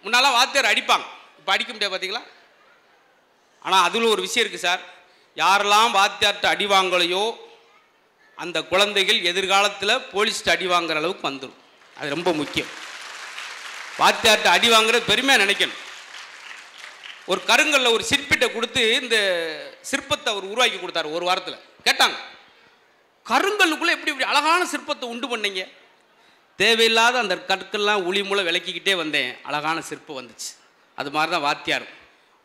முன்னாலாம் வாத்தியார் அடிப்பாங்க, இப்போ அடிக்க முடியாது பார்த்தீங்களா? ஆனால் அதில் ஒரு விஷயம் இருக்குது சார். யாரெல்லாம் வாத்தியார்கிட்ட அடி வாங்கலையோ அந்த குழந்தைகள் எதிர்காலத்தில் போலீஸ்ட்டு அடி வாங்குற அளவுக்கு வந்துடும். அது ரொம்ப முக்கியம். வாத்தியார்கிட்ட அடி வாங்குறது பெருமையாக நினைக்கணும். ஒரு கருங்கல்ல ஒரு சிற்பிட்ட கொடுத்து இந்த சிற்பத்தை அவர் உருவாக்கி கொடுத்தாரு. ஒரு வாரத்தில் கேட்டாங்க, கருங்கல்லுக்குள்ளே எப்படி இப்படி அழகான சிற்பத்தை உண்டு பண்ணீங்க? தேவையில்லாத அந்த கற்கள்லாம் உளி மூலம் விளக்கிக்கிட்டே வந்தேன், அழகான சிற்பம் வந்துச்சு. அது மாதிரி தான் வாத்தியார்.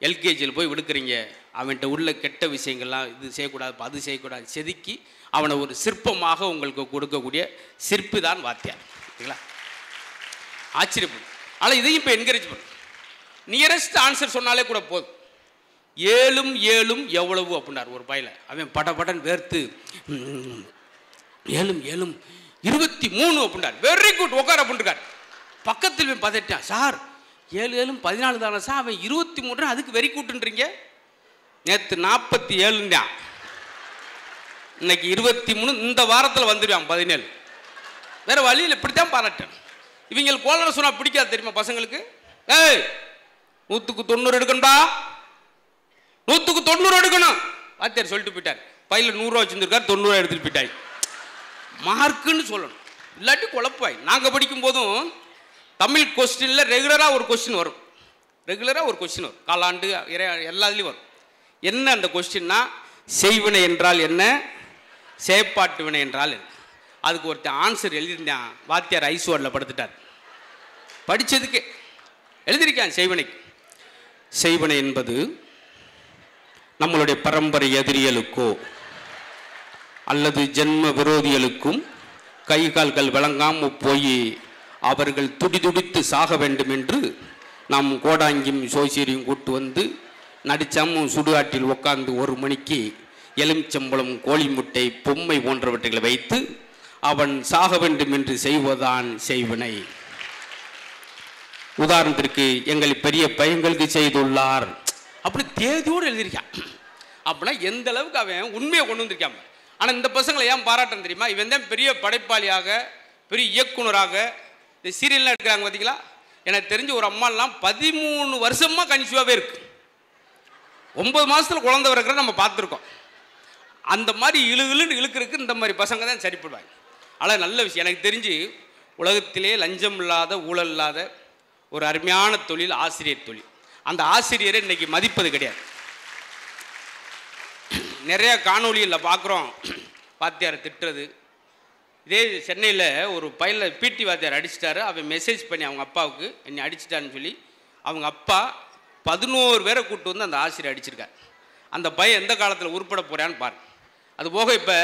எல்கேஜியில் போய் விடுக்கிறீங்க, அவன்கிட்ட உள்ள கெட்ட விஷயங்கள்லாம் இது செய்யக்கூடாது, அது செய்யக்கூடாது, செதுக்கி அவனை ஒரு சிற்பமாக உங்களுக்கு கொடுக்கக்கூடிய சிற்பி தான் வாத்தியார். சரிங்களா? ஆச்சரியப்படும். ஆனால் இதையும் இப்போ என்கரேஜ் பண்ணும். நியரஸ்ட் ஆன்சர் சொன்னாலே கூட போதும். 7 7 எவ்வளவு அப்படின்னார் ஒரு பையில. அவன் படபடன் வேர்த்து 7 7 23 அப்படின்னார். வெரி குட், உட்கார அப்படின்றார். பக்கத்தில் பார்த்துட்டான், சார் 7 7 14 தானே சார், அவன் 23, அதுக்கு வெரி குட்ன்றீங்க. நேற்று 47 தான், இன்னைக்கு 23, இந்த வாரத்தில் வந்துடுவான் 17. வேற வழியில் இப்படித்தான் பாராட்டேன். இவங்களுக்கு கோலனை சொன்னா பிடிக்காது தெரியுமா பசங்களுக்கு? ஏய் 100க்கு 90 எடுக்கணும்பா, 100க்கு 90 எடுக்கணும். வாத்தியார் சொல்லிட்டு போயிட்டார். பையில 100 ரூபா வச்சுருக்காரு, 90 ரூபா எடுத்துட்டு போயிட்டாய். மார்க்குன்னு சொல்லணும், இல்லாட்டி குழப்பாய். நாங்கள் படிக்கும் போதும் தமிழ் கொஸ்டினில் ரெகுலராக ஒரு கொஸ்டின் வரும். காலாண்டு எல்லாத்துலேயும் வரும். என்ன அந்த கொஸ்டின்னா, செய்வினை என்றால் என்ன, செயற்பாட்டு வினை என்றால் என்ன. அதுக்கு ஒருத்தன் ஆன்சர் எழுதியிருந்தான். வாத்தியார் ஐஸ்வரில் படுத்துட்டார். படித்ததுக்கு எழுதியிருக்கான். செய்வினை என்பது நம்மளுடைய பரம்பரை எதிரிகளுக்கோ அல்லது ஜென்ம விரோதிகளுக்கும் கை கால்கள் விளங்காமல் போய் அவர்கள் துடிதுடித்து சாக வேண்டும் என்று நாம் கோடாங்கியும் சோசியரையும் கூட்டு வந்து நடிச்சாமும் சுடுகாட்டில் உட்கார்ந்து 1 மணிக்கு எலுமிச்சம்பழம், கோழி முட்டை, பொம்மை போன்றவற்றை வைத்து அவன் சாக வேண்டும் என்று செய்வதான் செய்வினை. உதாரணத்திற்கு எங்கள் பெரிய பையங்களுக்கு செய்துள்ளார் அப்படி தேதியோடு எழுதியிருக்கான். அப்படின்னா எந்த அளவுக்கு அவன் உண்மையை கொண்டு வந்திருக்கான். ஆனால் இந்த பசங்களை ஏன் பாராட்டம் தெரியுமா? இவன் தான் பெரிய படைப்பாளியாக, பெரிய இயக்குனராக இந்த சீரியல்லாம் எடுக்கிறாங்க பார்த்தீங்களா? எனக்கு தெரிஞ்ச ஒரு அம்மாலாம் 13 வருஷமாக கன்சியூவாகவே இருக்கு. 9 மாதத்தில் குழந்தை இருக்கிற நம்ம பார்த்துருக்கோம். அந்த மாதிரி இழுக்கிறதுக்கு இந்த மாதிரி பசங்க தான் சரிப்படுவாங்க. ஆனால் நல்ல விஷயம், எனக்கு தெரிஞ்சு உலகத்திலே லஞ்சம் இல்லாத, ஊழல் இல்லாத ஒரு அருமையான தொழில் ஆசிரியர் தொழில். அந்த ஆசிரியரை இன்னைக்கு மதிப்பது கிடையாது. நிறைய காணொலியில் பார்க்குறோம் வாத்தியாரை திட்டுறது. இதே சென்னையில் ஒரு பையனை பிடி வாத்தியார் அடிச்சிட்டாரு. அவன் மெசேஜ் பண்ணி அவங்க அப்பாவுக்கு என்னை அடிச்சிட்டான்னு சொல்லி அவங்க அப்பா 11 பேரை கூப்பிட்டு வந்து அந்த ஆசிரியர் அடிச்சிருக்கார். அந்த பையன் எந்த காலத்தில் உருப்பட போகிறான்னு பாரு. அது போக இப்போ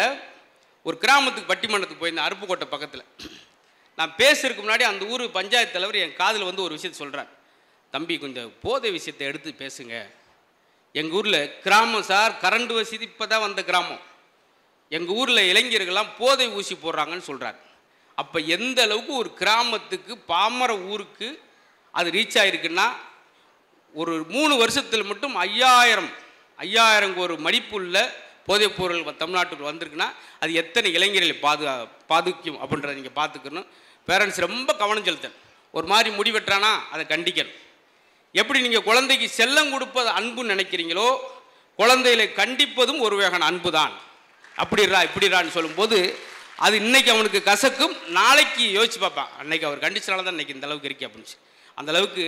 ஒரு கிராமத்துக்கு பட்டிமன்றத்துக்கு போயிருந்தேன், அருப்புக்கோட்டை பக்கத்தில். நான் பேசுறதுக்கு முன்னாடி அந்த ஊர் பஞ்சாயத்து தலைவர் என் காதில் வந்து ஒரு விஷயத்தை சொல்கிறார். தம்பி, கொஞ்சம் போதை விஷயத்தை எடுத்து பேசுங்க. எங்கள் ஊரில் கிராமம் சார், கரண்ட் வசதி இப்போ தான் வந்த கிராமம். எங்கள் ஊரில் இளைஞர்கள்லாம் போதை ஊசி போடுறாங்கன்னு சொல்கிறார். அப்போ எந்த அளவுக்கு ஒரு கிராமத்துக்கு, பாமர ஊருக்கு அது ரீச் ஆகிருக்குன்னா, ஒரு 3 வருஷத்தில் மட்டும் 5000 ஒரு மதிப்புள்ள போதைப் பொருள் தமிழ்நாட்டுக்கு வந்திருக்குன்னா அது எத்தனை இளைஞர்களை பாதிக்கும் அப்படின்றத நீங்கள் பார்த்துக்கணும். பேரண்ட்ஸ் ரொம்ப கவனம் செலுத்தணும். ஒரு மாதிரி முடிவெட்டுறானா அதை கண்டிக்கணும். எப்படி நீங்கள் குழந்தைக்கு செல்லம் கொடுப்பது அன்புன்னு நினைக்கிறீங்களோ, குழந்தைகளை கண்டிப்பதும் ஒரு வகையான அன்பு தான். அப்படிறா இப்படிறான்னு சொல்லும்போது அது இன்னைக்கு அவனுக்கு கசக்கும், நாளைக்கு யோசிச்சு பார்ப்பான், அன்னைக்கு அவர் கண்டிச்சனால தான் இன்னைக்கு இந்த அளவுக்கு இருக்கே அப்படின்னு. அந்த அளவுக்கு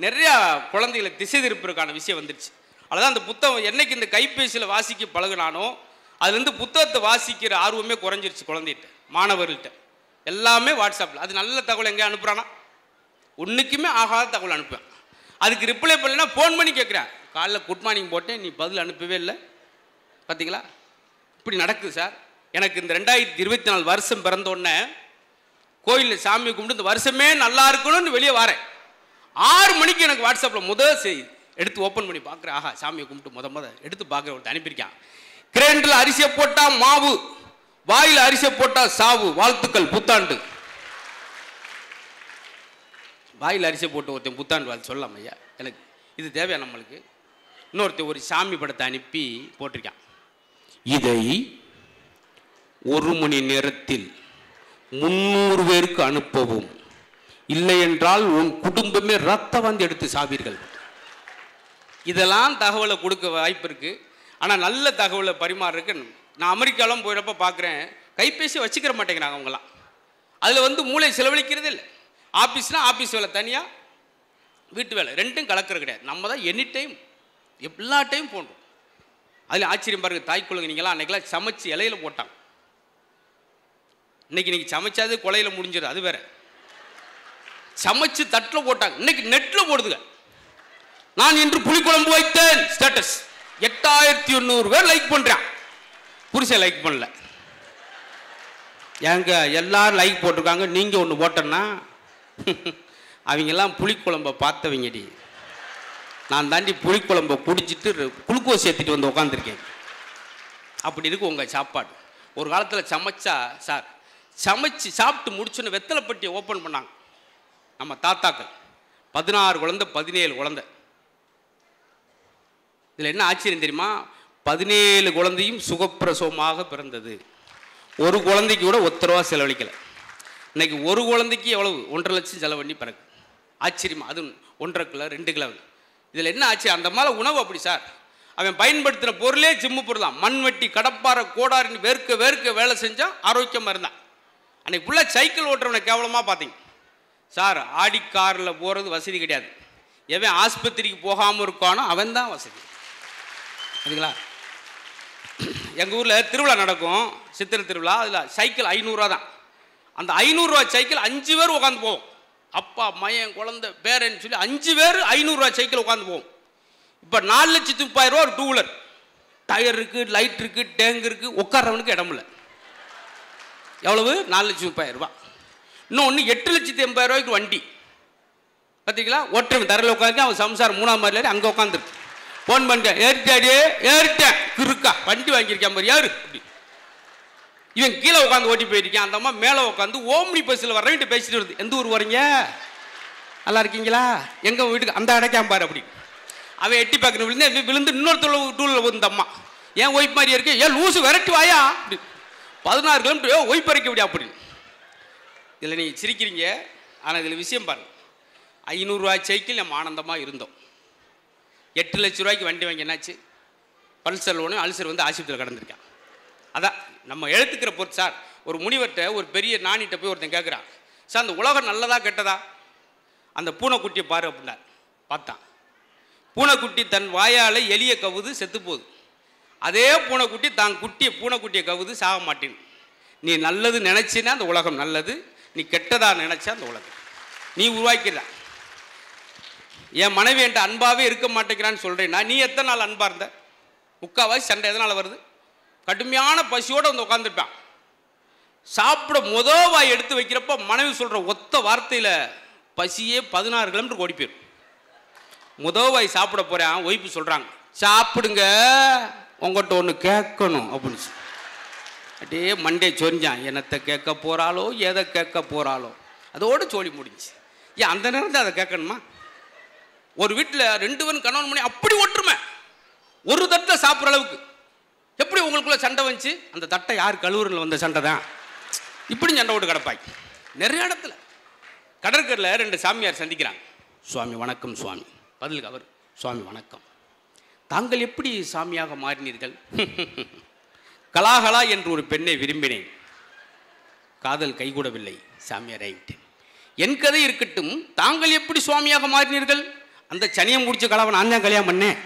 நிறையா குழந்தைகளை திசை திருப்பதற்கான விஷயம் வந்துடுச்சு. அதுதான் அந்த புத்தகம் என்னைக்கு இந்த கைபேசியில் வாசிக்க பழகினானோ அதுலேருந்து புத்தகத்தை வாசிக்கிற ஆர்வமே குறைஞ்சிருச்சு குழந்தைகிட்ட, மாணவர்கள்ட்ட. எல்லாமே வாட்ஸ்அப்பில். அது நல்ல தகவல் எங்கே அனுப்புகிறானா, ஒன்றுக்குமே ஆகாத தகவல் அனுப்புவேன். அதுக்கு ரிப்ளை பண்ணலைன்னா ஃபோன் பண்ணி கேட்குறேன். காலைல குட் மார்னிங் போட்டேன், நீ பதில் அனுப்பவே இல்லை. பார்த்தீங்களா, இப்படி நடக்குது சார். எனக்கு இந்த 2024 வருஷம் பிறந்தோடனே கோயிலில் சாமி கும்பிட்டு இந்த வருஷமே நல்லா இருக்கணும்னு வெளியே வரேன். 6 மணிக்கு எனக்கு வாட்ஸ்அப்பில் முதல் செய்தி எடுத்து ஓப்பன் பண்ணி பார்க்குறேன். ஆஹா, சாமியை கும்பிட்டு முத எடுத்து பார்க்குற ஒருத்தர் அனுப்பியிருக்கான். கிரைண்டரில் அரிசியை போட்டால் மாவு, வாயில் அரிசியை போட்டால் சாவு, வாழ்த்துக்கள் புத்தாண்டு. வாயில் அரிசியை போட்டு ஒருத்தன் புத்தாண்டு வாழ்த்து சொல்லலாம் ஐயா, எனக்கு இது தேவையா நம்மளுக்கு? இன்னொருத்தர் ஒரு சாமி படத்தை அனுப்பி போட்டிருக்கான். இதை 1 மணி நேரத்தில் 300 பேருக்கு அனுப்பவும், இல்லை என்றால் உன் குடும்பமே ரத்த வந்து எடுத்து சாவீர்கள். இதெல்லாம் தகவலை கொடுக்க வாய்ப்பு இருக்குது. ஆனால் நல்ல தகவலை பரிமாறுறதுக்கு நான் அமெரிக்காலாம் போயிடப்போ பார்க்குறேன், கைபேசி வச்சுக்கிற மாட்டேங்கிறாங்க அவங்களாம். அதில் வந்து மூளை செலவழிக்கிறதே இல்லை. ஆஃபீஸ்னால் ஆஃபீஸ் வேலை தனியாக, வீட்டு வேலை ரெண்டும் கலக்கிறது கிடையாது. நம்ம தான் எனி டைம் எல்லா டைம் போன்றோம். அதில் ஆச்சரியம் பாருங்கள், தாய் குழந்தைங்களாம் அன்றைக்கெல்லாம் சமைச்சு இலையில போட்டாங்க. இன்னைக்கு சமைச்சாது கொலையில் முடிஞ்சிடும், அது வேற. சமைச்சு தட்டில் போட்டாங்க, இன்னைக்கு நெட்டில் போடுதுங்க. நான் இன்று புளிக்குழம்பு வைத்தேன் ஸ்டேட்டஸ் 8100 பேர் லைக் பண்ணுறான். புருஷன் லைக் பண்ணல. ஏங்க எல்லாரும் லைக் போட்டிருக்காங்க, நீங்கள் ஒன்று போட்டேன்னா அவங்கெல்லாம் புளிக்குழம்பை பார்த்தவங்கடி. நான் தாண்டி புளிக்குழம்பை குடிச்சிட்டு குளுக்கோஸ் ஏற்றிட்டு வந்து உட்காந்துருக்கேன். அப்படி இருக்கு உங்கள் சாப்பாடு. ஒரு காலத்தில் சமைச்சா சார், சமைச்சு சாப்பிட்டு முடிச்சுன்னு வெத்தலை பெட்டியை ஓப்பன் பண்ணாங்க நம்ம தாத்தாக்கள். 16 குழந்தை 17 குழந்தை. இதில் என்ன ஆச்சரியம் தெரியுமா? 17 குழந்தையும் சுகப்பிரசவமாக பிறந்தது. ஒரு குழந்தைக்கு கூட ₹1 செலவழிக்கலை. இன்னைக்கு ஒரு குழந்தைக்கு எவ்வளவு? 1.5 லட்சம் செலவு பண்ணி பிறகு. ஆச்சரியமா? அது 1.5 கிலோ 2 கிலோ. இதில் என்ன ஆச்சு? அந்த மாதிரி உணவு அப்படி சார். அவன் பயன்படுத்தின பொருளே ஜிம்மு பொருள் தான். மண்வெட்டி, கடப்பாறை, கோடாரின்னு வேர்க்க வேர்க்க வேலை செஞ்சால் ஆரோக்கியமாக இருந்தான். அன்றைக்கி ஃபுல்லாக சைக்கிள் ஓட்டுறவனை கேவலமாக பார்த்தீங்க சார். ஆடி காரில் போகிறது வசதி கிடையாது. எவன் ஆஸ்பத்திரிக்கு போகாமல் இருக்கானோ அவன் தான் வசதி. அதுங்களா? எங்கள் ஊரில் திருவிழா நடக்கும், சித்திரை திருவிழா. அதில் சைக்கிள் 500 தான். அந்த 500 சைக்கிள் 5 பேர் உட்காந்து போவோம். அப்பா, மையன், குழந்தை, பேரன்னு சொல்லி 5 பேர் 500 சைக்கிள் உட்காந்து போவோம். இப்போ 4,30,000 ஒரு 2 வீலர். டயர் இருக்குது, லைட் இருக்குது, டேங்க் இருக்குது, உட்கார்றவனுக்கு இடம் இல்லை. எவ்வளவு? 4,30,000. இன்னொன்று 8,80,000 வண்டி. பார்த்தீங்களா? ஒற்றவன் தரையில் உட்காந்து அவன் சம்சாரம் 3ஆம் மாடியில் அங்கே உட்காந்துருக்கு. ஃபோன் பண்ணிட்டேன், ஏறிட்டாடியே ஏறிட்டேன், கிருக்கா வண்டி வாங்கியிருக்கேன் பாரு யாரு அப்படி. இவன் கீழே உட்காந்து ஓட்டி போயிருக்கேன். அந்த அம்மா மேலே உட்காந்து ஓம்னி பஸ்ஸில் வரவன்ட்டு பேசிட்டு வருது. எந்த ஊர் வரீங்க? நல்லா இருக்கீங்களா? எங்கள் வீட்டுக்கு அந்த அடைக்காம பாரு அப்படி. அவன் எட்டி பார்க்கணும் விழுந்து விழுந்து இன்னொருத்தர் டூலில் வந்து அம்மா, ஏன் ஒய்ஃப் மாதிரியே இருக்கு, ஏன் லூசு விரட்டி வாயா அப்படி. 16 கிலோமீட்டர் ஒய்ஃப் பறிக்க முடியா அப்படின்னு. இதில் நீங்கள் சிரிக்கிறீங்க, ஆனால் இதில் விஷயம் பாருங்கள். 500 சைக்கிள் நம்ம ஆனந்தமாக இருந்தோம். 8 லட்ச ரூபாய்க்கு வண்டி வாங்கி என்னாச்சு? பல்சர் ஒன்று அல்சர் வந்து ஆஸ்பத்திரியில் கடந்திருக்கான். அதான் நம்ம எழுத்துக்கிற பொறுத்து சார். ஒரு முனிவர்கிட்ட, ஒரு பெரிய நாணிகிட்ட போய் ஒருத்தன் கேட்குறான், சார் அந்த உலகம் நல்லதா கெட்டதா? அந்த பூனைக்குட்டியை பாரு அப்படின்னார். பார்த்தான். பூனைக்குட்டி தன் வாயால் எலியை கவுது செத்து போகுது. அதே பூனைக்குட்டி தான் பூனைக்குட்டியை கவுது சாக மாட்டேன். நீ நல்லது நினச்சின்னா அந்த உலகம் நல்லது, நீ கெட்டதாக நினச்சா அந்த உலகம் நீ உருவாக்கிடுறான். என் மனைவி என்கிட்ட அன்பாகவே இருக்க மாட்டேங்கிறான்னு சொல்கிறேன்னா, நீ எத்தனை நாள் அன்பாக இருந்த? முக்கால்வாசி சண்டை எதனால் வருது? கடுமையான பசியோடு வந்து உட்காந்துருப்பான். சாப்பிட வாய் எடுத்து வைக்கிறப்ப மனைவி சொல்கிற ஒத்த வார்த்தையில் பசியே 16 கிலோமீட்டர் ஓடி போயிடும். வாய் சாப்பிட போகிறேன், ஒய்ஃபு சொல்கிறாங்க, சாப்பிடுங்க உங்கள்கிட்ட ஒன்று கேட்கணும் அப்படின்னு. அப்படியே மண்டே சொரிஞ்சான். என்னத்தை கேட்க போகிறாளோ, எதை கேட்க போகிறாளோ, அதோடு சோழி முடிஞ்சு. ஏன் அந்த நேரம் தான் அதை கேட்கணுமா? ஒரு வீட்டில் 2 பேரும் கணவன் மணி அப்படி ஒற்றுமை, ஒரு தட்டை சாப்பிட்ற அளவுக்கு. எப்படி உங்களுக்குள்ள சண்டை வந்துச்சு? அந்த தட்டை யார் கழுவுறில் வந்த சண்டை தான். இப்படி சண்டை ஓட்டு கிடப்பாய். நிறைய இடத்துல கடற்கரையில் 2 சாமியார் சந்திக்கிறாங்க. சுவாமி வணக்கம் சுவாமி. பதிலுக்கு அவர், சுவாமி வணக்கம், தாங்கள் எப்படி சாமியாக மாறினீர்கள்? கலாகலா என்று ஒரு பெண்ணை விரும்பினேன், காதல் கைகூடவில்லை, சாமியார் ஆகிட்டேன். என் கதை இருக்கட்டும், தாங்கள் எப்படி சுவாமியாக மாறினீர்கள்? அந்த சனியம் முடிச்ச கலாவை நான் தான் கல்யாணம் பண்ணேன்.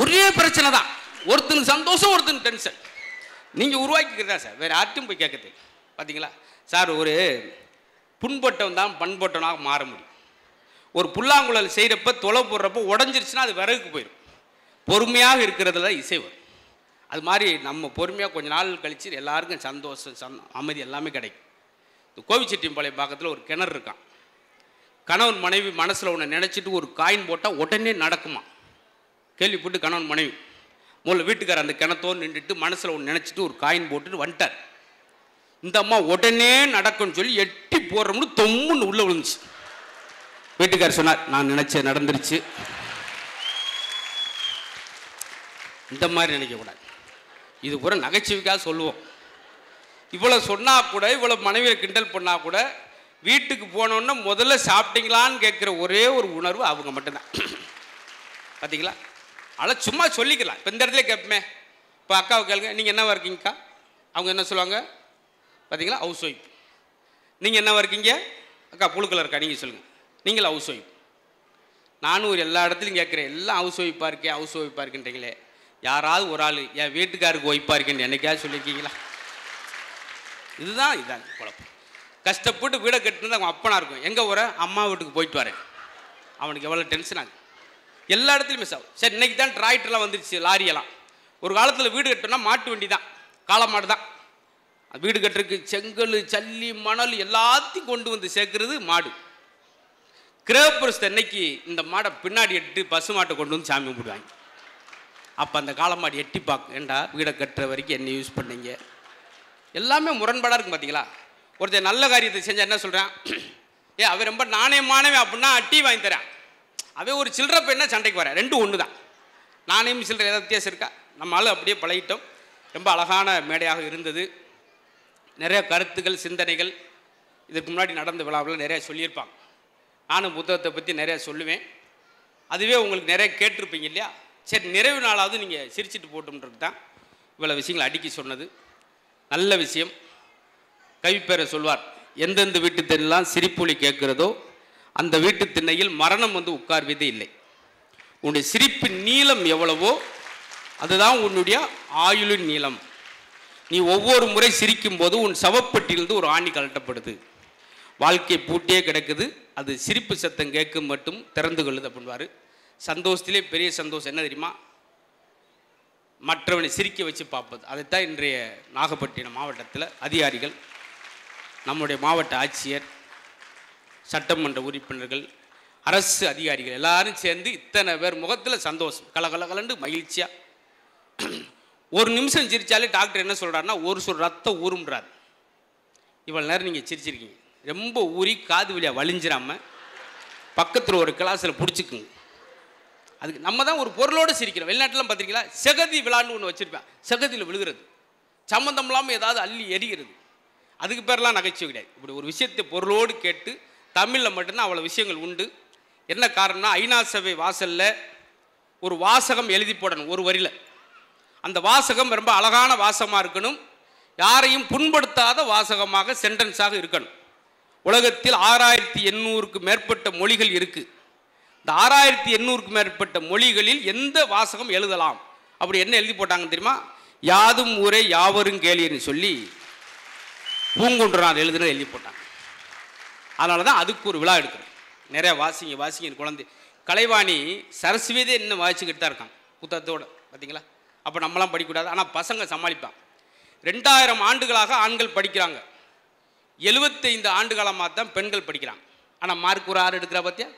ஒரே பிரச்சனை தான், ஒருத்தனுக்கு சந்தோஷம், ஒருத்தனுக்கு டென்ஷன். நீங்கள் உருவாக்கிக்கிறதா சார், வேறு யார்ட்டும் போய் கேட்கறது. பார்த்தீங்களா சார்? ஒரு புண்பட்டவன் தான் பண்பட்டவனாக மாற முடியும். ஒரு புல்லாங்குழல் செய்கிறப்ப தொலை போடுறப்போ உடஞ்சிருச்சுன்னா அது விறகுக்கு போயிடும். பொறுமையாக இருக்கிறதுல இசை வரும். அது மாதிரி நம்ம பொறுமையாக கொஞ்ச நாள் கழித்து எல்லாருக்கும் சந்தோஷம், அமைதி எல்லாமே கிடைக்கும். இந்த கோவிச்செட்டிப்பாளையம் பக்கத்தில் ஒரு கிணறு இருக்கான். கணவன் மனைவி மனசில் ஒன்று நினச்சிட்டு ஒரு காயின் போட்டால் உடனே நடக்குமா? கேள்விப்பட்டு கணவன் மனைவி முதல்ல வீட்டுக்காரர் அந்த கிணத்தோடு நின்றுட்டு மனசில் ஒன்று நினச்சிட்டு ஒரு காயின் போட்டுட்டு வந்துட்டார். இந்த அம்மா உடனே நடக்கும்னு சொல்லி எட்டி போடுறோம்னு தொம்முன்னு உள்ளே விழுந்துச்சு. வீட்டுக்காரர் சொன்னார், நான் நினச்ச நடந்துருச்சு. இந்த மாதிரி நினைக்கக்கூடாது. இது பூரா நகைச்சுவைக்காக சொல்லுவோம். இவ்வளோ சொன்னால் கூட, இவ்வளோ மனைவியை கிண்டல் பண்ணால் கூட வீட்டுக்கு போனோன்னா முதல்ல சாப்பிட்டீங்களான்னு கேட்குற ஒரே ஒரு உணர்வு அவங்க மட்டும்தான். பார்த்தீங்களா? அதெல்லாம் சும்மா சொல்லிக்கலாம். இப்போ இந்த இடத்துல கேட்போமே, இப்போ அக்காவை கேளுங்க, நீங்கள் என்னவா இருக்கீங்கக்கா? அவங்க என்ன சொல்லுவாங்க? பார்த்தீங்களா? House wife. நீங்கள் என்னவா இருக்கீங்க? அக்கா புழுக்கல இருக்கா? நீங்கள் சொல்லுங்கள். நீங்களும் ஹவுஸ் ஒய்ஃப். நானும் ஒரு எல்லா இடத்துலையும் கேட்குறேன், எல்லாம் ஹவுஸ் ஒய்ஃபாக இருக்கேன், ஹவுஸ் ஒய்ஃபாக இருக்குன்றீங்களே, யாராவது ஒரு ஆள் என் வீட்டுக்காருக்கு ஒய்ஃபாக இருக்கேன்னு என்னைக்காவது சொல்லியிருக்கீங்களா? இதுதான் குழப்பம். கஷ்டப்பட்டு வீடை கட்டினது அவங்க அப்பனா இருக்கும். எங்கே வர? அம்மா வீட்டுக்கு போயிட்டு வரேன். அவனுக்கு எவ்வளோ டென்ஷன் ஆகும். எல்லா இடத்துலையும் மிஸ் ஆகும். சரி, இன்றைக்கி தான் டிராக்டர்லாம் வந்துடுச்சு, லாரியெல்லாம். ஒரு காலத்தில் வீடு கட்டினா மாட்டு வண்டி தான், காளமாடு தான். வீடு கட்டுறதுக்கு செங்கல், சல்லி, மணல் எல்லாத்தையும் கொண்டு வந்து சேர்க்கறது மாடு. கிரகப்பிரஸ்த அன்னைக்கு இந்த மாடை பின்னாடி எட்டு பசு மாட்டை கொண்டு வந்து சாமி கும்பிடுவாங்க. அப்போ அந்த காளமாடு எட்டி பார்க்கும், ஏண்டா வீடை கட்டுற வரைக்கும் என்ன யூஸ் பண்ணீங்க? எல்லாமே முரண்பாடாக இருக்கும். பார்த்தீங்களா? ஒருத்தர் நல்ல காரியத்தை செஞ்சால் என்ன சொல்கிறான்? அவன் ரொம்ப நாணயமானவன் அப்படின்னா டீ வாங்கி தரான். அவன் ஒரு சில்லற பெண்ணா சண்டைக்கு வர, ரெண்டும் ஒன்று தான். நாணயம் சில்லற ஏதாவது வித்தியாசம் இருக்கா? நம்மளால அப்படியே பழகிட்டோம். ரொம்ப அழகான மேடையாக இருந்தது. நிறைய கருத்துக்கள், சிந்தனைகள் இதுக்கு முன்னாடி நடந்த விழாவில் நிறைய சொல்லியிருப்பாங்க. நானும் புத்தகத்தை பற்றி நிறையா சொல்லுவேன். அதுவே உங்களுக்கு நிறைய கேட்டிருப்பீங்க இல்லையா? சரி, நிறைவு நாளாவது நீங்கள் சிரிச்சிட்டு போட்டோம்ன்றது தான் இவ்வளோ விஷயங்களை அடுக்கி சொன்னது. நல்ல விஷயம். கவிப்பேரை சொல்வார், எந்தெந்த வீட்டு திண்ணெல்லாம் சிரிப்பொலி கேட்கிறதோ அந்த வீட்டு திண்ணையில் மரணம் வந்து உட்கார்வதே இல்லை. உன்னுடைய சிரிப்பின் நீளம் எவ்வளவோ அதுதான் உன்னுடைய ஆயுளின் நீளம். நீ ஒவ்வொரு முறை சிரிக்கும் போது உன் சவப்பெட்டியிலிருந்து ஒரு ஆணி கலட்டப்படுது. வாழ்க்கை பூட்டியே கிடக்குது, அது சிரிப்பு சத்தம் கேட்கும் மட்டும் திறந்து கொள்ளுது அப்படின்வார். சந்தோஷத்திலே பெரிய சந்தோஷம் என்ன தெரியுமா? மற்றவனை சிரிக்க வச்சு பார்ப்பது. அதைத்தான் இன்றைய நாகப்பட்டினம் மாவட்டத்தில் அதிகாரிகள், நம்முடைய மாவட்ட ஆட்சியர், சட்டமன்ற உறுப்பினர்கள், அரசு அதிகாரிகள் எல்லாரும் சேர்ந்து இத்தனை பேர் முகத்தில் சந்தோஷம், கலகலகலண்டு மகிழ்ச்சியாக. ஒரு நிமிஷம் சிரித்தாலே டாக்டர் என்ன சொல்கிறாருன்னா, ஒரு சொல் ரத்தம் ஊறும்ன்றார். இவ்வளோ நேரம் நீங்கள் சிரிச்சிருக்கீங்க, ரொம்ப ஊறி காது வழியாக வலிஞ்சிடாமல் பக்கத்தில் ஒரு கிளாஸில் பிடிச்சிக்குங்க. அதுக்கு நம்ம தான் ஒரு பொருளோடு சிரிக்கிறோம். வெளிநாட்டிலாம் பார்த்துருக்கீங்களா? செகதி விழான்னு ஒன்று வச்சுருப்பேன். செகதியில் விழுகிறது, சம்மந்தம் இல்லாமல் ஏதாவது அள்ளி எரிகிறது. அதுக்கு பேரெலாம் நகைச்சுவை கிடையாது. இப்படி ஒரு விஷயத்தை பொருளோடு கேட்டு தமிழில் மட்டும்தான் அவ்வளோ விஷயங்கள் உண்டு. என்ன காரணம்னா, ஐநா சபை வாசலில் ஒரு வாசகம் எழுதி போடணும் ஒரு வரியில். அந்த வாசகம் ரொம்ப அழகான வாசகமாக இருக்கணும், யாரையும் புண்படுத்தாத வாசகமாக சென்டென்ஸாக இருக்கணும். உலகத்தில் 6800க்கு மேற்பட்ட மொழிகள் இருக்குது. இந்த 6800க்கு மேற்பட்ட மொழிகளில் எந்த வாசகம் எழுதலாம்? அப்படி என்ன எழுதி போட்டாங்கன்னு தெரியுமா? யாதும் ஊரே யாவரும் கேளின்னு சொல்லி பூங்குன்றனார் எழுதுன எழுதி போட்டாங்க. அதனால தான் அதுக்கு ஒரு விழா எடுக்கிறோம். நிறையா வாசிங்க குழந்தை கலைவாணி சரஸ்வதி இன்னும் வாசிச்சுக்கிட்டு தான் இருக்காங்க புத்தகத்தோடு. பார்த்தீங்களா? அப்போ நம்மளாம் படிக்கக்கூடாது, ஆனால் பசங்க சமாளிப்பாங்க. 2000 ஆண்டுகளாக ஆண்கள் படிக்கிறாங்க, 75 ஆண்டுகாலமாக தான் பெண்கள் படிக்கிறாங்க. ஆனால் மார்க் ஒரு 6 எடுக்கிறா. பார்த்தியா?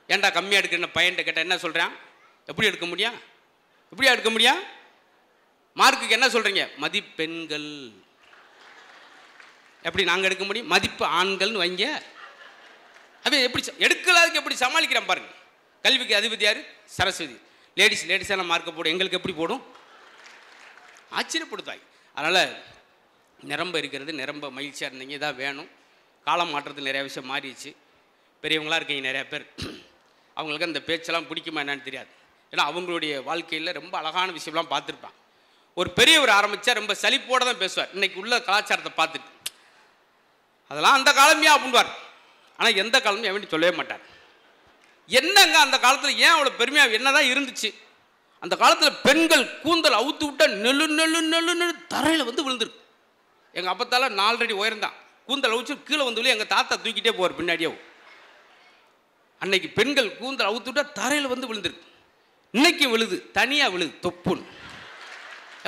ஏன்டா கம்மியாக எடுக்கிறேன்னு பையன்கிட்ட கேட்டால் என்ன சொல்கிறான்? எப்படி எடுக்க முடியும்? எப்படியா எடுக்க முடியும்? மார்க்குக்கு என்ன சொல்கிறீங்க? மதிப்பெண்கள். எப்படி நாங்கள் எடுக்க முடியும்? மதிப்பு ஆண்கள்னு வைங்க. அவன் எப்படி எடுக்கலாதுக்கு எப்படி சமாளிக்கிறான் பாருங்க. கல்விக்கு அதிபதி யார்? சரஸ்வதி. லேடிஸான மார்க்கை போடும், எங்களுக்கு எப்படி போடும்? ஆச்சரியப்படுத்தாய். அதனால் நிரம்ப இருக்கிறது, நிரம்ப மகிழ்ச்சியாக இருந்தீங்க. இதான் வேணும். காலம் மாற்றத்துக்கு நிறையா விஷயம் மாறிடுச்சு. பெரியவங்களாக இருக்கீங்க நிறையா பேர், அவங்களுக்கு அந்த பேச்செல்லாம் பிடிக்குமா என்னன்னு தெரியாது. ஏன்னா அவங்களுடைய வாழ்க்கையில் ரொம்ப அழகான விஷயம்லாம் பார்த்துருப்பான். ஒரு பெரியவர் ஆரம்பித்தா ரொம்ப சலிப்போடு தான் பேசுவார். இன்றைக்கி உள்ள கலாச்சாரத்தை பார்த்துட்டு அதெல்லாம் அந்த காலமையா அப்படின்வார். ஆனால் எந்த காலமும் எவன்ட்டு சொல்லவே மாட்டார். என்னங்க அந்த காலத்தில் ஏன் அவ்வளோ பெருமையாக என்ன தான் இருந்துச்சு? அந்த காலத்தில் பெண்கள் கூந்தல் அவுத்து விட்டால் நெல்லு நெல்லு நெல்லு நெல்லு தரையில் வந்து விழுந்துருக்கு. எங்கள் அப்பத்தால் 4 அடி உயர்ந்தான், கூந்தல் அவுச்சு கீழே வந்து எங்கள் தாத்தா தூக்கிட்டே போவார் பின்னாடியே. அன்னைக்கு பெண்கள் கூந்தல் அவுத்து விட்டால் தரையில் வந்து விழுந்துருக்கு. இன்னைக்கு விழுது, தனியாக விழுது, தொப்புன்னு.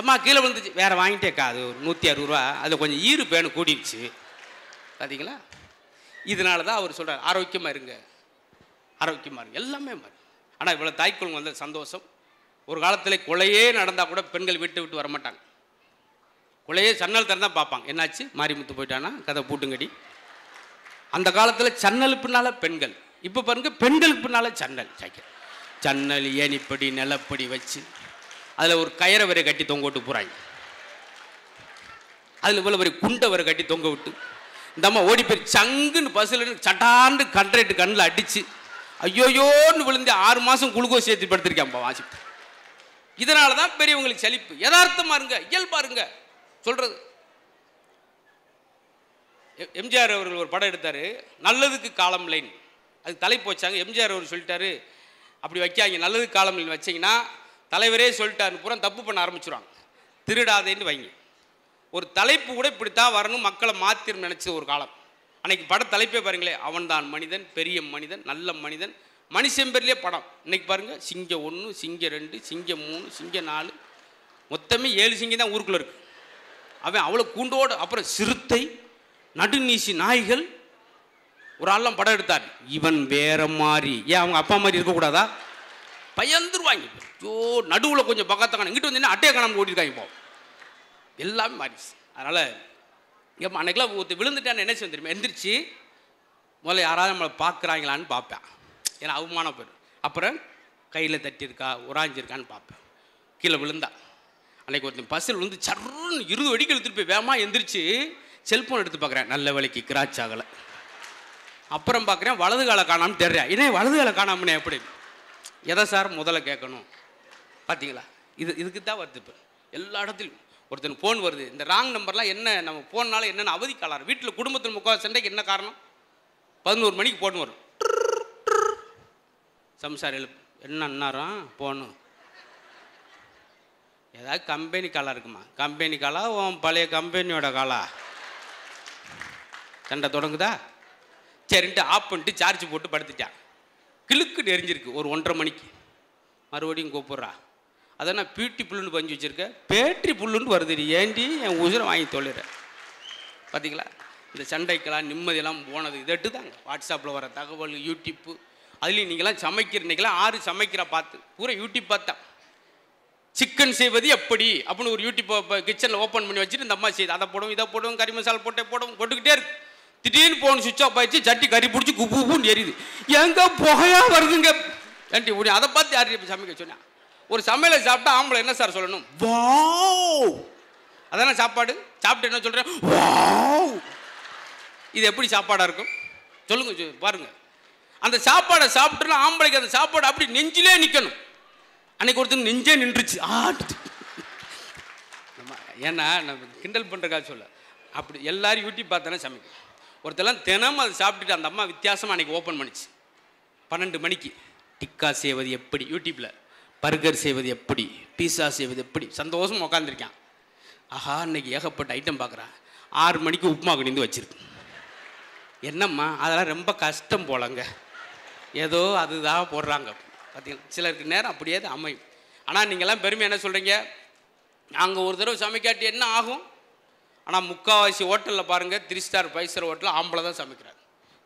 அம்மா கீழே விழுந்துச்சு, வேறு வாங்கிட்டேக்கா, அது ஒரு 160 ரூபா, அதில் கொஞ்சம் ஈரு பேனு கூடிடுச்சு. பார்த்தீங்களா? இதனால தான் அவர் சொல்கிறார், ஆரோக்கியமாக இருங்க, ஆரோக்கியமாக இருங்க, எல்லாமே மாறி. ஆனால் இவ்வளோ தாய்க்குழந்தை வந்த சந்தோஷம். ஒரு காலத்தில் கொலையே நடந்தால் கூட பெண்கள் விட்டு விட்டு வரமாட்டாங்க. கொலையே சன்னல் திறந்தான் பார்ப்பாங்க, என்னாச்சு மாரிமுத்து போயிட்டானா கதை பூட்டுங்கடி. அந்த காலத்தில் சன்னல் பின்னால் பெண்கள், இப்போ பாருங்க பெண்களுக்கு பின்னால் சன்னல். சன்னல் ஏனிப்படி நிலப்படி வச்சு அதில் ஒரு கயிறை வரை கட்டி தொங்க விட்டு போகிறாங்க. அதில் இவ்வளோ வரை குண்டை வரை கட்டி தொங்க விட்டு இந்த அம்மா ஓடி போய் சங்குன்னு பஸ்ஸில் சட்டான்னு கண்ட்ரேட்டு கண்ணில் அடிச்சு ஐயோயோன்னு விழுந்து 6 மாதம் குளுக்கோஸ் சேர்த்து படுத்திருக்கேன்ப்பா வாசிப்பு. இதனால தான் பெரியவங்களுக்கு சலிப்பு. யதார்த்தமா இருங்க, இயல்பா இருங்க சொல்றது. எம்ஜிஆர் அவர்கள் ஒரு படம் எடுத்தாரு, நல்லதுக்கு காலம் லைன். அதுக்கு தலைப்பு வச்சாங்க. எம்ஜிஆர் அவர் சொல்லிட்டாரு, அப்படி வைக்காங்க, நல்லதுக்கு காலம் லைன் வச்சிங்கன்னா தலைவரே சொல்லிட்டாருன்னு பூரா தப்பு பண்ண ஆரம்பிச்சுருவாங்க. திருடாதேன்னு வைங்க. ஒரு தலைப்பு கூட இப்படித்தான் வரணும், மக்களை மாத்திரம் நினைச்ச ஒரு காலம். அன்னைக்கு பட தலைப்பே பாருங்களேன், அவன்தான் மனிதன், பெரிய மனிதன், நல்ல மனிதன், மணிசெம்பர்லேயே படம். இன்னைக்கு பாருங்க, சிங்கம் 1, சிங்கம் 2, சிங்கம் 3, சிங்கம் 4, மொத்தமே 7 சிங்கம் தான் ஊருக்குள்ள இருக்கு. அவன் அவ்வளோ கூண்டோடு. அப்புறம் சிறுத்தை, நடுநீசி நாய்கள். ஒரு ஆள்லாம் படம் எடுத்தார், இவன் வேற மாதிரி. ஏன் அவங்க அப்பா மாதிரி இருக்கக்கூடாதா? பயந்துருவாங்க. ஐயோ, நடுவில் கொஞ்சம் பக்கத்தான இங்கிட்டு வந்து அட்டையை காணாமல் ஓட்டிருக்காங்க. இப்போ எல்லாமே மாறிடுச்சு. அதனால் இங்கே அன்னைக்கெல்லாம் ஒருத்தர் விழுந்துட்டான்னு என்ன செய்ய தெரியுமா, எந்திரிச்சு முதல்ல யாராவது நம்மளை பார்க்குறாங்களான்னு பார்ப்பேன். ஏன்னா அவமானம் போயிடும். அப்புறம் கையில் தட்டியிருக்கா, உராஞ்சிருக்கான்னு பார்ப்பேன். கீழே விழுந்தா அன்றைக்கி ஒருத்தன் பஸ்ஸில் விழுந்து சர்ன்னு 20 அடிக்கு எடுத்துகிட்டு போய் வேகமாக எந்திரிச்சு செல்ஃபோன் எடுத்து பார்க்குறேன், நல்ல வேலைக்கு கிராச் ஆகலை. அப்புறம் பார்க்குறேன் வலது காலை காணாமல் தெரிறேன். ஏன்னா வலது காலை காணாமனே எப்படி? எதை சார் முதல்ல கேட்கணும்? பார்த்தீங்களா, இதுக்கு தான் வருது. இப்போ எல்லா இடத்துலையும் ஒருத்தன் ஃபோன் வருது, இந்த ராங் நம்பர்லாம் என்ன, நம்ம ஃபோன்னால என்னென்ன அவதி காலாரு. வீட்டில் குடும்பத்தில் முக்கால் சண்டைக்கு என்ன காரணம்? 11 மணிக்கு ஃபோன் வரும். சம்சார் எழுப்பு, என்ன அண்ணாரம் ஃபோனு? ஏதாவது கம்பெனி காலாக இருக்குமா? கம்பெனி காலா, உன் பழைய கம்பெனியோட காலா? சண்டை தொடங்குதா? சரின்ட்டு ஆஃப் பண்ணிட்டு சார்ஜ் போட்டு படுத்துட்டான். கிழுக்கு எரிஞ்சிருக்கு. ஒரு 1:30 மணிக்கு மறுபடியும் கூப்பிட்றா. அதை நான் பீட்டி புல்லுன்னு பஞ்சு வச்சுருக்கேன், பேட்டரி புல்லுன்னு வருது. ஏண்டி என் உசுரை வாங்கி தொழிறேன். பார்த்தீங்களா, இந்த சண்டைக்கெல்லாம் நிம்மதியெல்லாம் போனது இதட்டு தாங்க. வாட்ஸ்அப்பில் வர தகவல், யூடியூப்பு, அதுலேயும் நீங்களாம் சமைக்கிற இன்றைக்கெல்லாம் 6 சமைக்கிறா பார்த்து பூரா யூடியூப் பார்த்தா. சிக்கன் செய்வது எப்படி அப்படின்னு ஒரு யூடியூப் கிச்சனில் ஓப்பன் பண்ணி வச்சுட்டு இந்த அம்மா செய்யுது. அதை போடுவோம், இதை போடுவோம், கறி மசாலா போட்டுக்கிட்டே இருக்கு. திடீர்னு போன் சுவிட்ச் ஆஃப் ஆயிடுச்சு, சட்டி கறி பிடிச்சி குப்புன்னு எரியுது. எங்கே புகையா வருதுங்க ஏன்ட்டி ஓடி. அதை பார்த்து யார் சமைக்க சொன்னேன்? ஒரு சமையலை சாப்பிட்டா ஆம்பளை என்ன சார் சொல்லணும்? வாவ். அதான சாப்பாடு. சாப்பிட்டு என்ன சொல்கிறேன்? வாவ். இது எப்படி சாப்பாடாக இருக்கும் சொல்லுங்க, பாருங்க. அந்த சாப்பாடை சாப்பிட்டுனா ஆம்பளைக்கு அந்த சாப்பாடு அப்படி நெஞ்சிலே நிற்கணும். அன்னைக்கு ஒருத்தர் நெஞ்சே நின்றுச்சு. ஏன்னா நம்ம கிண்டல் பண்ணுறக்காக சொல்ல, அப்படி எல்லாரும் யூடியூப் பார்த்தானே சமைக்கும். ஒருத்தெல்லாம் தினமும் அதை சாப்பிட்டுட்டு அந்த அம்மா வித்தியாசமாக அன்றைக்கி ஓப்பன் பண்ணிச்சு. 12 மணிக்கு டிக்கா செய்வது எப்படி, யூடியூப்பில் பர்கர் செய்வது எப்படி, பீஸா செய்வது எப்படி, சந்தோஷமாக உட்காந்துருக்கான். ஆஹா, இன்னைக்கு ஏகப்பட்ட ஐட்டம் பார்க்குறான். 6 மணிக்கு உப்புமா கணிந்து வச்சிருக்கு. என்னம்மா அதெல்லாம் ரொம்ப கஷ்டம் போலங்க, ஏதோ அதுதான் போடுறாங்க. பார்த்தீங்களா, சிலருக்கு நேரம் அப்படியே தான் அமையும். ஆனால் நீங்கள்லாம் பெருமை என்ன சொல்கிறீங்க, நாங்கள் ஒரு தடவை சமைக்காட்டி என்ன ஆகும்? ஆனால் முக்கால்வாசி ஹோட்டலில் பாருங்கள், 3 ஸ்டார் 5 ஸ்டார் ஹோட்டலில் ஆம்பளை தான் சமைக்கிறாங்க.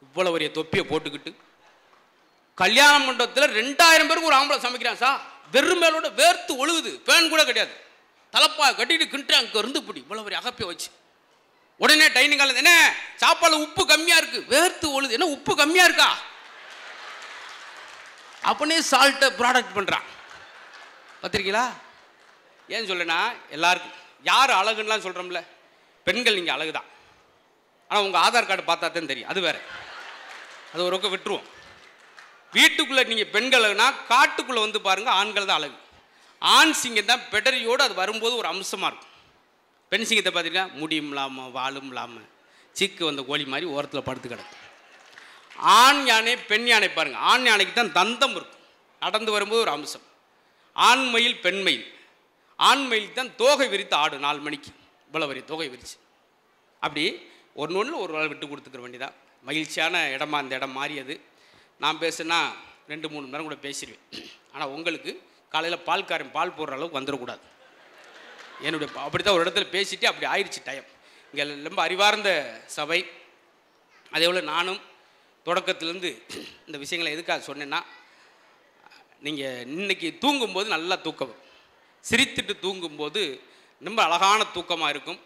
இவ்வளோ பெரிய தொப்பியை போட்டுக்கிட்டு கல்யாண மண்டபத்தில் 2000 பேருக்கு ஒரு ஆம்பளை சமைக்கிறான் சார். வெறும் மேலோட வேர்த்து ஒழுகுது, ஃபேன் கூட கிடையாது, தலைப்பா கட்டிட்டு கிண்டு அங்கே இருந்து இப்படி இவ்வளோ பெரிய அகப்பை வச்சு உடனே டைனிங் ஹாலில் என்ன சாப்பாடு உப்பு கம்மியாக இருக்குது, வேர்த்து ஒழுது, என்ன உப்பு கம்மியாக இருக்கா அப்படியே சால்ட்டை ப்ராடக்ட் பண்ணுறான். பார்த்துருக்கீங்களா? ஏன்னு சொல்லேன்னா, எல்லாருக்கும் யார் அழகுன்னெலாம் சொல்கிறோம்ல, பெண்கள் நீங்கள் அழகு தான். ஆனால் உங்கள் ஆதார் கார்டு பார்த்தா தான் தெரியும், அது வேறு. அது ஒரு பக்கம் விட்டுருவோம். வீட்டுக்குள்ளே நீங்கள் பெண்கள்னா காட்டுக்குள்ளே வந்து பாருங்கள், ஆண்கள் தான் அழகு. ஆண் சிங்கம் தான் பெடரியோடு அது வரும்போது ஒரு அம்சமாக இருக்கும். பெண் சிங்கத்தை பார்த்தீங்கன்னா முடியும் இல்லாமல் வாழும் இல்லாமல் சீக்கு வந்த கோழி மாதிரி ஓரத்தில் படுத்து கிடக்கும். ஆண் யானை பெண் யானை பாருங்கள், ஆண் யானைக்கு தான் தந்தம் இருக்கும், நடந்து வரும்போது ஒரு அம்சம். ஆண்மயில் பெண்மயில், ஆண்மயில் தான் தோகை விரித்து ஆடு 4 மணிக்கு இவ்வளோ வரையும் தோகை விரிச்சு. அப்படி ஒன்று ஒரு நாள் விட்டு கொடுத்துக்கிற வேண்டியதான். மகிழ்ச்சியான இடமா அந்த இடம் மாறியது. நான் பேசுனா 2-3 மணி நேரம் கூட பேசிடுவேன். ஆனால் உங்களுக்கு காலையில் பால்காரன் பால் போடுற அளவுக்கு வந்துடக்கூடாது. என்னுடைய அப்படி தான் ஒரு இடத்துல பேசிட்டு அப்படி ஆயிடுச்சு டைம். இங்கே ரொம்ப அறிவார்ந்த சபை. அதே போல் நானும் தொடக்கத்திலேருந்து இந்த விஷயங்களை எதுக்காக சொன்னேன்னா, நீங்கள் இன்றைக்கி தூங்கும்போது நல்லா தூக்கம், சிரித்துட்டு தூங்கும்போது ரொம்ப அழகான தூக்கமாக இருக்கும்.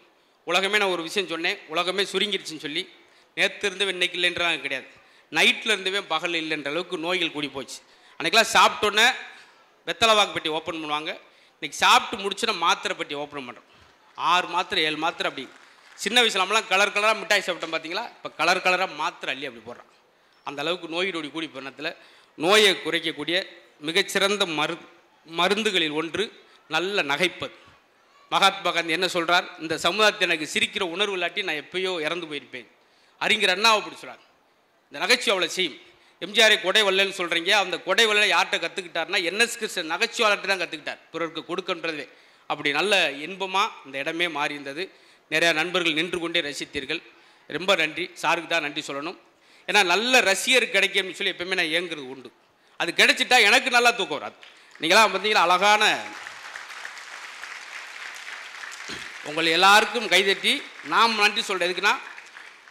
உலகமே, நான் ஒரு விஷயம் சொன்னேன், உலகமே சுருங்கிடுச்சின்னு சொல்லி, நேற்று இருந்தவே இன்றைக்கி இல்லைன்றாங்க கிடையாது, நைட்டில் இருந்தவே பகல் இல்லைன்ற அளவுக்கு நோய்கள் கூடி போச்சு. அன்றைக்கெலாம் சாப்பிட்டோன்னே வெத்தலை வாக்கு பெட்டி ஓப்பன் பண்ணுவாங்க. இன்றைக்கி சாப்பிட்டு முடிச்சுன்னா மாத்திரை பெட்டி ஓப்பன் பண்ணுறோம். 6 மாத்திரை 7 மாத்திரை அப்படி சின்ன வயசில் நம்மளாம் கலர் கலராக மிட்டாய் சாப்பிட்டோம் பார்த்தீங்களா? இப்போ கலர் கலராக மாத்திரை அள்ளி அப்படி போடுறான். அந்த அளவுக்கு நோய் நொடி கூடி பண்ணத்தில் நோயை குறைக்கக்கூடிய மிகச்சிறந்த மருந்துகளில் ஒன்று நல்ல நகைப்பது. மகாத்மா காந்தி என்ன சொல்கிறார்? இந்த சமுதாயத்தை எனக்கு சிரிக்கிற உணர்வு இல்லாட்டி நான் எப்பயோ இறந்து போயிருப்பேன். அறிஞர் அண்ணாவை அப்படி சொல்கிறார். இந்த நகைச்சுவை அவ்வளோ செய்யும். எம்ஜிஆரை கொடை வல்லன்னு சொல்கிறீங்க, அந்த கொடை வல்ல யார்கிட்ட கற்றுக்கிட்டார்னா என்எஸ் கிருஷ்ணன் நகைச்சுவாளர்கிட்ட தான் கற்றுக்கிட்டார், பிறருக்கு கொடுக்கின்றதே. அப்படி நல்ல இன்பமாக இந்த இடமே மாறி இருந்தது. நிறையா நண்பர்கள் நின்று கொண்டே ரசித்தீர்கள். ரொம்ப நன்றி. சாருக்கு தான் நன்றி சொல்லணும். ஏன்னா நல்ல ரசிகர் கிடைக்கும்னு சொல்லி எப்பவுமே நான் ஏங்குறது உண்டு. அது கிடைச்சிட்டா எனக்கு நல்லா தூக்கம் வராது. நீங்களாம் பார்த்தீங்கன்னா அழகான உங்களை எல்லாருக்கும் கைதட்டி நாம் நன்றி சொல்கிறது எதுக்குன்னா,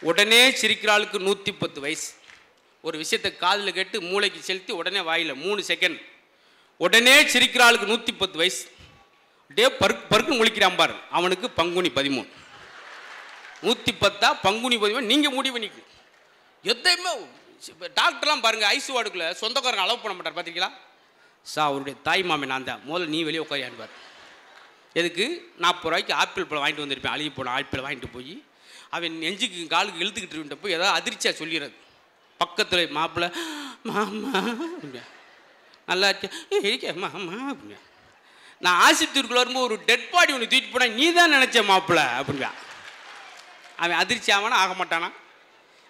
உடனே சிரிக்கிறாளுக்கு 110 வயசு. ஒரு விஷயத்தை காதில் கேட்டு மூளைக்கு செலுத்தி உடனே வாயில் 3 செகண்ட். உடனே சிரிக்கிறாளுக்கு 110 வயசு. அப்படியே பருக்குன்னு முழிக்கிறான் பாரு, அவனுக்கு பங்குனி 13. 110 பங்குனி 13 நீங்கள் முடிவு பண்ணிக்கணும். எதையுமே டாக்டர்லாம் பாருங்கள், ஐசி வார்டுக்குள்ளே சொந்தக்காரங்க அலோவ் பண்ண மாட்டார் பார்த்தீங்களா? அவருடைய தாய் மாமே நான் தான், முதல்ல நீ வெளியே உட்காரியான்பார். எதுக்கு? 40 ரூபாய்க்கு ஆப்பிள் பழம் வாங்கிட்டு வந்திருப்பேன், அழுகி போன ஆப்பிள் வாங்கிட்டு போய் அவன் நெஞ்சுக்கு காலுக்கு இழுத்துக்கிட்டு போய் ஏதாவது அதிர்ச்சியாக சொல்லிடுறது. பக்கத்தில் மாப்பிள்ளை மாமா அப்படிங்க, நல்லா இருக்கே மாமா அப்படிங்க. நான் ஆசிரியத்துக்குள்ள வரும்போது ஒரு டெட் பாடி ஒன்று தூக்கிட்டு போனால் நீ தான் நினச்ச மாப்பிள்ளை அப்படிங்க. அவன் அதிர்ச்சி ஆவானா ஆக மாட்டானா?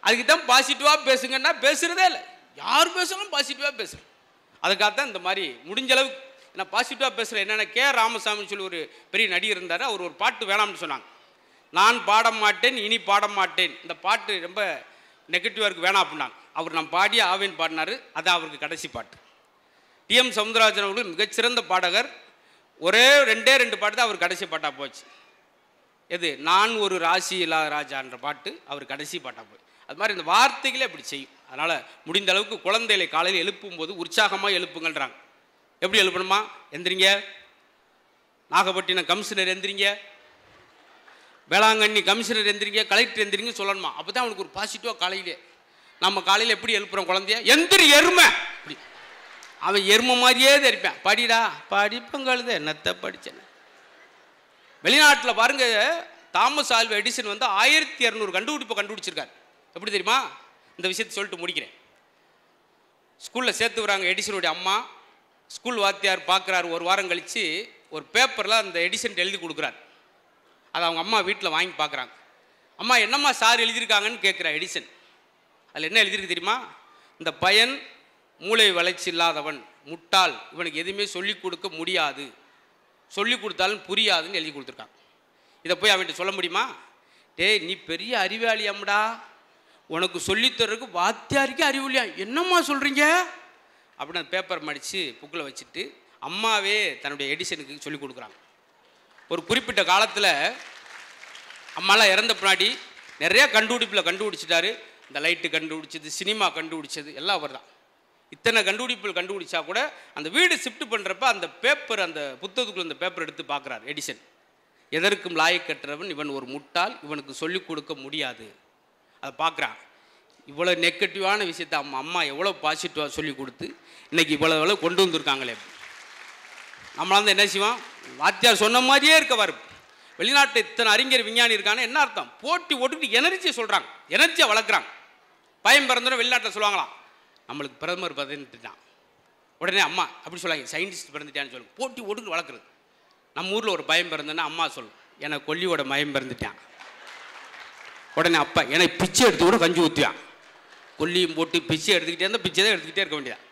அதுக்கு தான் பாசிட்டிவாக பேசுங்கன்னா பேசுகிறதே இல்லை. யார் பேசுனாலும் பாசிட்டிவாக பேசுகிறேன். அதுக்காகத்தான் இந்த மாதிரி முடிஞ்ச அளவுக்கு நான் பாசிட்டிவாக பேசுகிறேன். என்னென்ன கே ராமசாமின்னு சொல்லி ஒரு பெரிய நடிகர் இருந்தார். அவர் ஒரு பாட்டு வேணாம்னு சொன்னாங்க. நான் பாட மாட்டேன் இனி பாட மாட்டேன், இந்த பாட்டு ரொம்ப நெகட்டிவாக இருக்குது வேணாம் அப்படின்னாங்க. அவர் நான் பாடியே ஆவேன் பாடினார். அது அவருக்கு கடைசி பாட்டு. டிஎம் சவுந்தரராஜன் அவர்கள் மிகச்சிறந்த பாடகர். ஒரே 2 பாட்டு தான் அவர் கடைசி பாட்டாக போச்சு. எது? நான் ஒரு ராசி இல்லாத ராஜான்ற பாட்டு அவர் கடைசி பாட்டாக போச்சு. அது மாதிரி இந்த வார்த்தைகளே அப்படி செய்யும். அதனால் முடிந்த அளவுக்கு குழந்தைகளை காலையில் எழுப்பும்போது உற்சாகமாக எழுப்புங்கள்ன்றாங்க. எப்படி எழுப்பணுமா? எந்திரிங்க, நாகப்பட்டினம் கமிஷனர் எந்திரிங்க, வேளாங்கண்ணி கமிஷனர் எந்திரிங்க, கலெக்டர் எந்திரிங்க சொல்லணுமா? அப்போ தான் அவனுக்கு ஒரு பாசிட்டிவாக காலையிலே. நம்ம காலையில் எப்படி எழுப்புகிறோம் குழந்தைய? எந்திரி எருமை அப்படி. அவன் எருமை மாதிரியே தெரிப்பான். படிடா படிப்பங்கழுத என்னத்தை படித்தேன். வெளிநாட்டில் பாருங்க, தாமஸ் ஆல்வா எடிசன் வந்து 1200 கண்டுபிடிப்பை கண்டுபிடிச்சிருக்காரு. எப்படி தெரியுமா? இந்த விஷயத்தை சொல்லிட்டு முடிக்கிறேன். ஸ்கூலில் சேர்த்து வராங்க எடிசனுடைய அம்மா. ஸ்கூல் வாத்தியார் பார்க்குறாரு. ஒரு வாரம் கழித்து ஒரு பேப்பரில் அந்த எடிசன் எழுதி கொடுக்குறாரு. அதை அவங்க அம்மா வீட்டில் வாங்கி பார்க்குறாங்க. அம்மா என்னம்மா சார் எழுதியிருக்காங்கன்னு கேட்குறா எடிசன். அதில் என்ன எழுதியிருக்கு தெரியுமா? இந்த பையன் மூளை வளர்ச்சி இல்லாதவன், முட்டாள், இவனுக்கு எதுவுமே சொல்லிக் கொடுக்க முடியாது, சொல்லிக் கொடுத்தாலும் புரியாதுன்னு எழுதி கொடுத்துருக்காங்க. இதை போய் அவன்கிட்ட சொல்ல முடியுமா? டேய் நீ பெரிய அறிவாளியாம்டா, உனக்கு சொல்லித்தரதுக்கு வாத்தியாருக்கு அறிவுலையா, என்னம்மா சொல்கிறீங்க அப்படின்னு அந்த பேப்பர் மடித்து புக்கில் வச்சுட்டு அம்மாவே தன்னுடைய எடிசனுக்கு சொல்லிக் கொடுக்குறாங்க. ஒரு குறிப்பிட்ட காலத்தில் அம்மாலாம் இறந்த பின்னாடி நிறையா கண்டுபிடிச்சிட்டாரு. இந்த லைட்டு கண்டுபிடிச்சது, சினிமா கண்டுபிடிச்சது எல்லாம் அவர் தான். இத்தனை கண்டுபிடிப்புகள் கண்டுபிடிச்சா கூட அந்த வீடு ஷிஃப்ட் பண்ணுறப்ப அந்த பேப்பர், அந்த புத்தகத்துக்குள்ள அந்த பேப்பர் எடுத்து பார்க்குறாரு எடிசன். எதற்கும் லாயக்கற்றவன் இவன் ஒரு முட்டாள், இவனுக்கு சொல்லிக் கொடுக்க முடியாது. அதை பார்க்குறான். இவ்வளோ நெகட்டிவான விஷயத்தை அம்மா எவ்வளோ பாசிட்டிவாக சொல்லி கொடுத்து இன்றைக்கி இவ்வளோ கொண்டு வந்திருக்காங்களே. நம்மளாம் வந்து என்ன செய்வோம்? வாத்தியார் சொன்ன மாதிரியே இருக்கவார். வெளிநாட்டு இத்தனை அறிஞர் விஞ்ஞானி இருக்காங்க. என்ன அர்த்தம்? போட்டி ஓட்டுட்டு எனர்ஜியை சொல்கிறாங்க, எனர்ஜியை வளர்க்குறாங்க. பயம் பிறந்தோட வெளிநாட்டில் சொல்லுவாங்களாம், நம்மளுக்கு பிரதமர் பிறந்துட்டான். உடனே அம்மா அப்படி சொல்லுவாங்க, சயின்டிஸ்ட் பிறந்துட்டான்னு சொல்லுங்க. போட்டி ஓட்டுட்டு வளர்க்குறது. நம்ம ஊரில் ஒரு பயம் பிறந்தோன்னா அம்மா சொல்லும், எனக்கு கொல்லியோட மயம் பிறந்துட்டான். உடனே அப்பா எனக்கு பிச்சை எடுத்து கூட கஞ்சி ஊற்றுவான். கொல்லியும் போட்டு பிச்சை எடுத்துக்கிட்டே இருந்தால் பிச்சை தான் எடுத்துக்கிட்டே இருக்க வேண்டியதான்.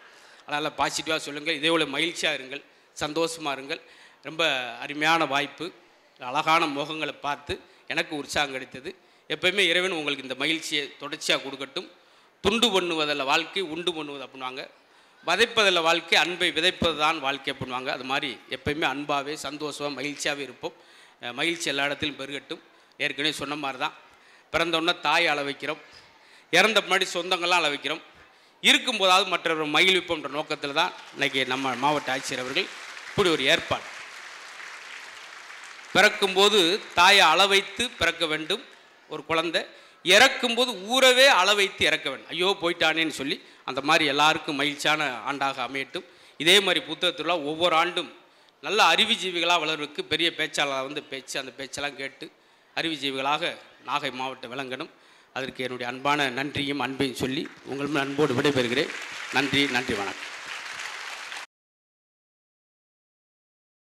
அதனால் பாசிட்டிவாக சொல்லுங்கள், இதே போல் மகிழ்ச்சியாக இருங்கள், சந்தோஷமாக இருங்கள். ரொம்ப அருமையான வாய்ப்பு. அழகான முகங்களை பார்த்து எனக்கு உற்சாகம் கிடைத்தது. எப்போயுமே இறைவன் உங்களுக்கு இந்த மகிழ்ச்சியை தொடர்ச்சியாக கொடுக்கட்டும். துண்டு பண்ணுவதில் வாழ்க்கை, உண்டு பண்ணுவது அப்படின்வாங்க. விதைப்பதில் வாழ்க்கை, அன்பை விதைப்பது தான் வாழ்க்கை அப்படின்வாங்க. அது மாதிரி எப்போயுமே அன்பாகவே சந்தோஷமாக மகிழ்ச்சியாகவே இருப்போம். மகிழ்ச்சி எல்லா இடத்திலும் பெருகட்டும். ஏற்கனவே சொன்ன மாதிரி தான், பிறந்தோடனே தாய் அள வைக்கிறோம், இறந்த முன்னாடி சொந்தங்கள்லாம் அள வைக்கிறோம். இருக்கும்போதாவது மற்றவர்கள் மகிழ்விப்போன்ற நோக்கத்தில் தான் இன்றைக்கி நம்ம மாவட்ட ஆட்சியர் அவர்கள் இப்படி ஒரு ஏற்பாடு. பிறக்கும்போது தாயை அள வைத்து பிறக்க வேண்டும் ஒரு குழந்தை, இறக்கும்போது ஊரவே அள வைத்து இறக்க வேண்டும். ஐயோ போயிட்டானேன்னு சொல்லி அந்த மாதிரி எல்லாருக்கும் மகிழ்ச்சியான ஆண்டாக அமையட்டும். இதே மாதிரி புத்தகத்தில் ஒவ்வொரு ஆண்டும் நல்ல அறிவுஜீவிகளாக வளர்வதற்கு பெரிய பேச்சாளர் வந்து பேச்சு, அந்த பேச்செல்லாம் கேட்டு அறிவுஜீவிகளாக நாகை மாவட்டம் விளங்கணும். அதற்கு என்னுடைய அன்பான நன்றியும் அன்பையும் சொல்லி உங்கள் அன்போடு விடைபெறுகிறேன். நன்றி, வணக்கம்.